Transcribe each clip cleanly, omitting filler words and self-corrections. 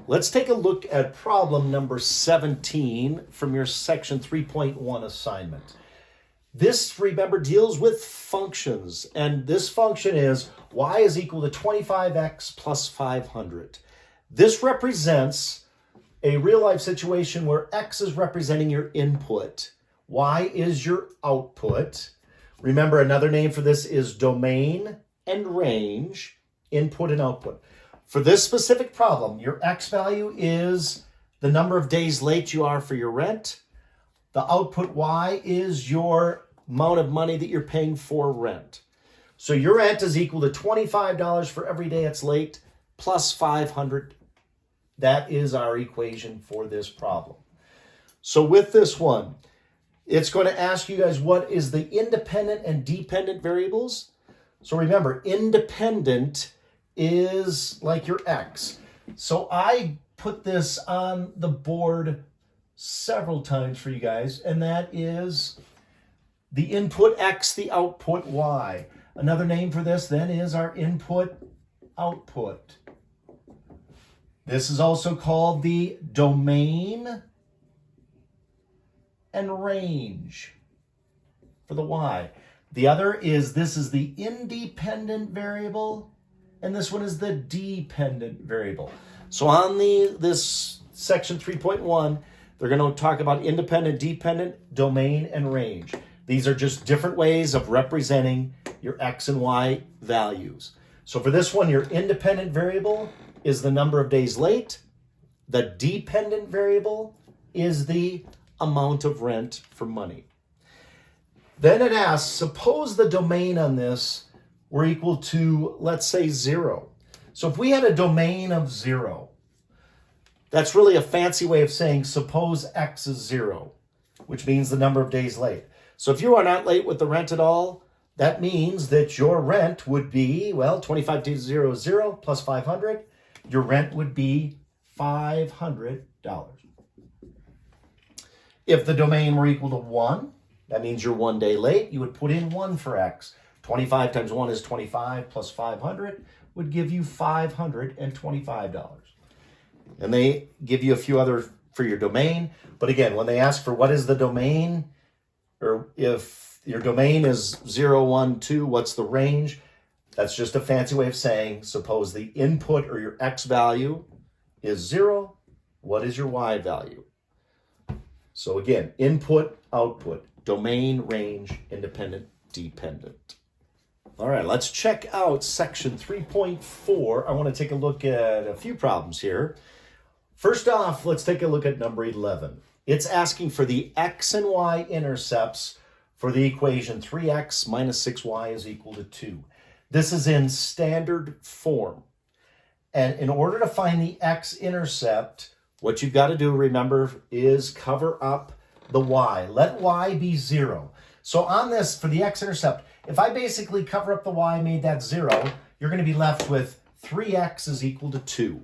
Let's take a look at problem number 17 from your section 3.1 assignment. This, remember, deals with functions, and this function is y is equal to 25x plus 500. This represents a real-life situation where x is representing your input, y is your output. Remember, another name for this is domain and range, input and output. For this specific problem, your x value is the number of days late you are for your rent. The output y is your amount of money that you're paying for rent. So your rent is equal to $25 for every day it's late plus 500. That is our equation for this problem. So with this one, it's going to ask you guys what is the independent and dependent variables. So remember, independent is like your x. So I put this on the board several times for you guys, and that is the input x, the output y. Another name for this then is our input output. This is also called the domain and range for the y. The other is, this is the independent variable, and this one is the dependent variable. So on this section 3.1, they're going to talk about independent, dependent, domain, and range. These are just different ways of representing your x and y values. So for this one, your independent variable is the number of days late. The dependent variable is the amount of rent for money. Then it asks, suppose the domain on this were equal to, let's say, 0. So if we had a domain of 0, that's really a fancy way of saying suppose x is 0, which means the number of days late. So if you are not late with the rent at all, that means that your rent would be, well, 25 days 0 is 0 plus 500. Your rent would be $500. If the domain were equal to 1, that means you're 1 day late. You would put in 1 for x. 25 times 1 is 25 plus 500 would give you $525. And they give you a few other for your domain. But again, when they ask for what is the domain, or if your domain is 0, 1, 2, what's the range? That's just a fancy way of saying, suppose the input or your x value is 0, what is your y value? So again, input, output, domain, range, independent, dependent. All right, let's check out section 3.4. I want to take a look at a few problems here. First off, let's take a look at number 11. It's asking for the x and y intercepts for the equation 3x minus 6y is equal to 2. This is in standard form. And in order to find the x-intercept, what you've got to do, remember, is cover up the y. Let y be 0. So on this, for the x-intercept, if I basically cover up the y, made that 0, you're going to be left with 3x is equal to 2.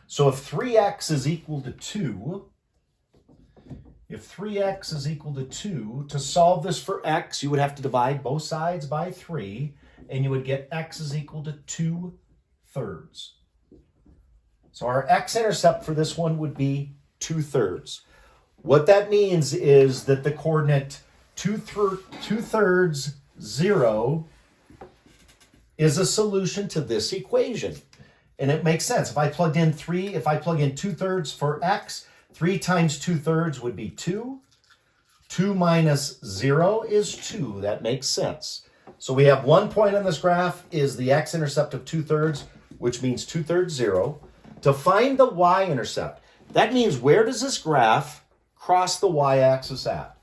So if 3x is equal to 2, to solve this for x, you would have to divide both sides by 3, and you would get x is equal to 2/3. So our x-intercept for this one would be 2/3. What that means is that the coordinate 2/3, 0 is a solution to this equation. And it makes sense. If I plug in 2/3 for x, 3 times 2/3 would be 2. 2 minus 0 is 2. That makes sense. So we have 1 point on this graph is the x-intercept of 2/3, which means 2/3, 0. To find the y-intercept, that means where does this graph cross the y-axis at?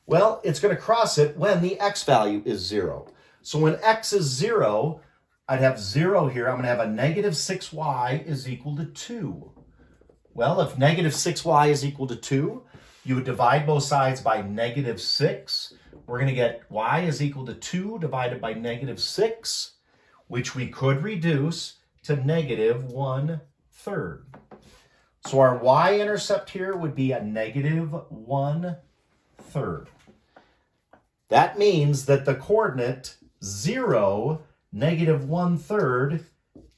Well, it's going to cross it when the x value is 0. So when x is 0, I'd have 0 here. I'm going to have a negative 6y is equal to 2. Well, if negative 6y is equal to 2, you would divide both sides by negative 6. We're going to get y is equal to 2 divided by negative 6, which we could reduce to negative 1/3. So our y-intercept here would be a negative 1/3. That means that the coordinate 0, negative 1/3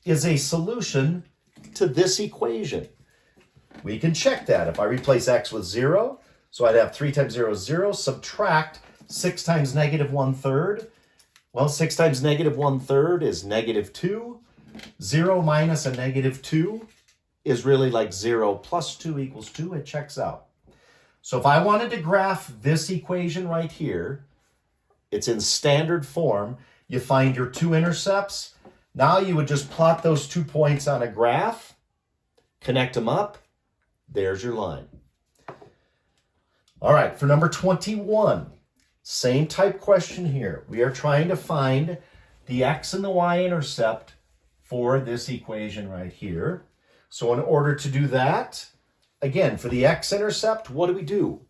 is a solution to this equation. We can check that. If I replace x with 0, so I'd have 3 times 0 is 0, subtract 6 times negative 1/3. Well, 6 times negative 1/3 is negative 2. 0 minus a negative 2 is really like 0 plus 2 equals 2. It checks out. So if I wanted to graph this equation right here, it's in standard form. You find your two intercepts. Now you would just plot those 2 points on a graph, connect them up. There's your line. All right, for number 21, same type question here. We are trying to find the x and the y-intercept for this equation right here. So in order to do that, again, for the x-intercept, what do?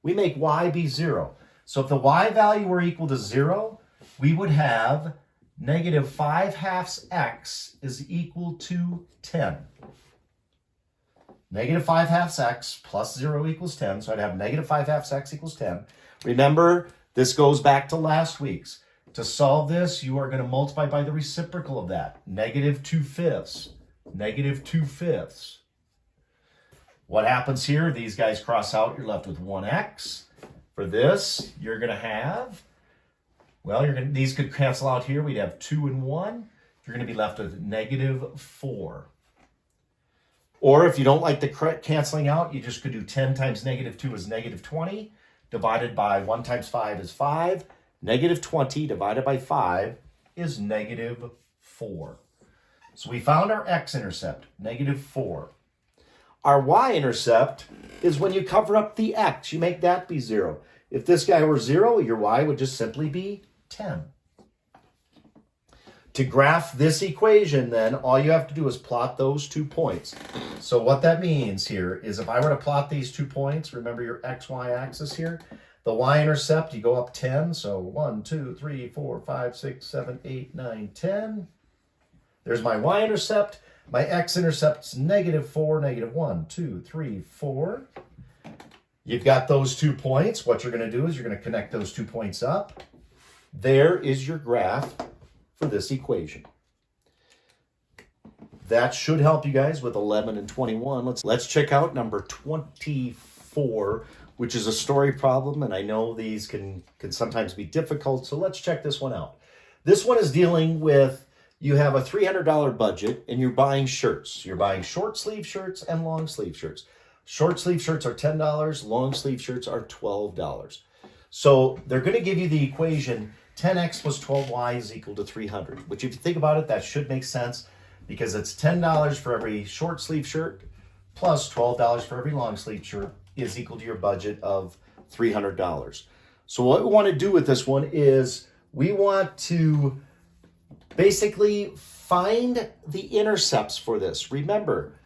We make y be 0. So if the y value were equal to 0, we would have negative 5/2 x is equal to 10. Negative 5/2 x plus 0 equals 10. So I'd have negative 5/2 x equals 10. Remember, this goes back to last week's. To solve this, you are going to multiply by the reciprocal of that. Negative 2/5. Negative 2/5. What happens here? These guys cross out. You're left with 1x. For this, you're going to have, well, these could cancel out here. We'd have 2 and 1. You're going to be left with negative 4. Or if you don't like the canceling out, you just could do 10 times negative 2 is negative 20, divided by 1 times 5 is 5. Negative 20 divided by 5 is negative 4. So we found our x-intercept, negative 4. Our y-intercept is when you cover up the x, you make that be 0. If this guy were 0, your y would just simply be 10. To graph this equation, then, all you have to do is plot those 2 points. So what that means here is if I were to plot these 2 points, remember your xy axis here, the y-intercept, you go up 10, so 1, 2, 3, 4, 5, 6, 7, 8, 9, 10. There's my y-intercept. My x-intercept's negative 4, negative 1, 2, 3, 4. You've got those 2 points. What you're going to do is you're going to connect those 2 points up. There is your graph for this equation. That should help you guys with 11 and 21. Let's check out number 24, which is a story problem, and I know these can sometimes be difficult, so let's check this one out. This one is dealing with, you have a $300 budget and you're buying shirts. You're buying short sleeve shirts and long sleeve shirts. Short sleeve shirts are $10, long sleeve shirts are $12. So they're going to give you the equation 10x plus 12y is equal to 300, which if you think about it, that should make sense because it's $10 for every short sleeve shirt plus $12 for every long sleeve shirt is equal to your budget of $300. So what we want to do with this one is we want to basically find the intercepts for this. Remember,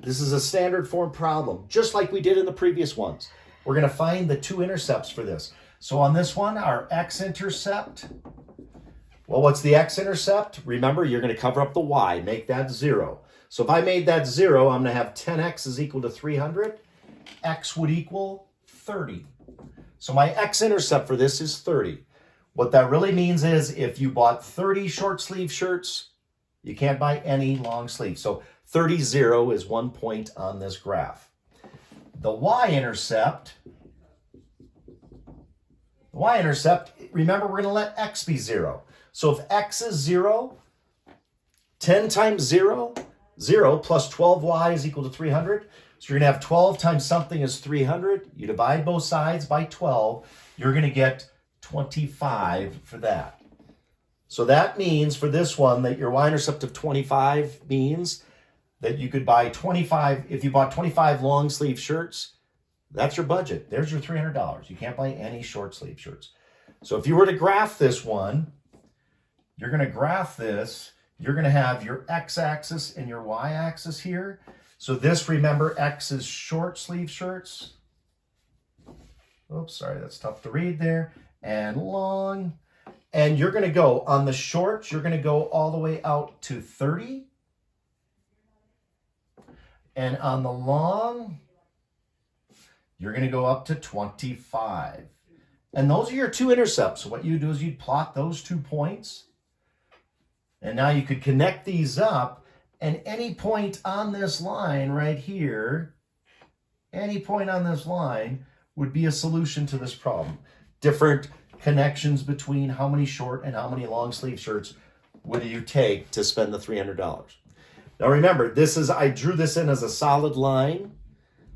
this is a standard form problem, just like we did in the previous ones. We're going to find the 2 intercepts for this. So on this one, our x-intercept, well, what's the x-intercept? Remember, you're going to cover up the y, make that 0. So if I made that 0, I'm going to have 10x is equal to 300. X would equal 30. So my x-intercept for this is 30. What that really means is if you bought 30 short sleeve shirts, you can't buy any long sleeve. So 30, 0 is 1 point on this graph. The y-intercept, remember we're going to let x be 0. So if x is 0, 10 times 0, 0 plus 12y is equal to 300. So you're going to have 12 times something is 300. You divide both sides by 12. You're going to get 25 for that. So that means for this one that your y-intercept of 25 means that you could buy 25, if you bought 25 long sleeve shirts, that's your budget. There's your $300. You can't buy any short sleeve shirts. So if you were to graph this one, you're going to graph this, you're going to have your x-axis and your y-axis here. So this, remember, x is short sleeve shirts. Oops, sorry, that's tough to read there. And long. And you're going to go on the shorts, you're going to go all the way out to 30. And on the long, you're going to go up to 25. And those are your 2 intercepts. So what you do is you'd plot those 2 points. And now you could connect these up. And any point on this line right here any point on this line would be a solution to this problem. Different connections between how many short and how many long sleeve shirts would you take to spend the $300. Now remember, I drew this in as a solid line.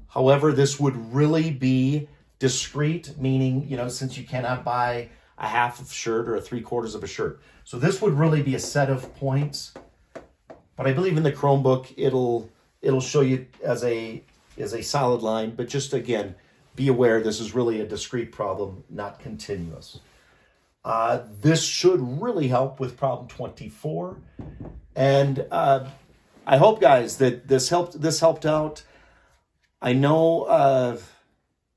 However, this would really be discrete, meaning, since you cannot buy a half of shirt or a 3/4 of a shirt. So this would really be a set of points. But I believe in the Chromebook, it'll show you as a solid line. But just again, be aware this is really a discrete problem, not continuous. This should really help with problem 24. And I hope, guys, that this helped out. I know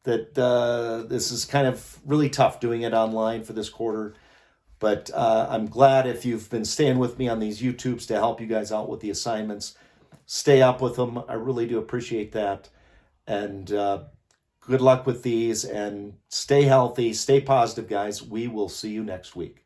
that this is kind of really tough doing it online for this quarter, but I'm glad if you've been staying with me on these YouTubes to help you guys out with the assignments. Stay up with them. I really do appreciate that. And good luck with these, and stay healthy, stay positive, guys. We will see you next week.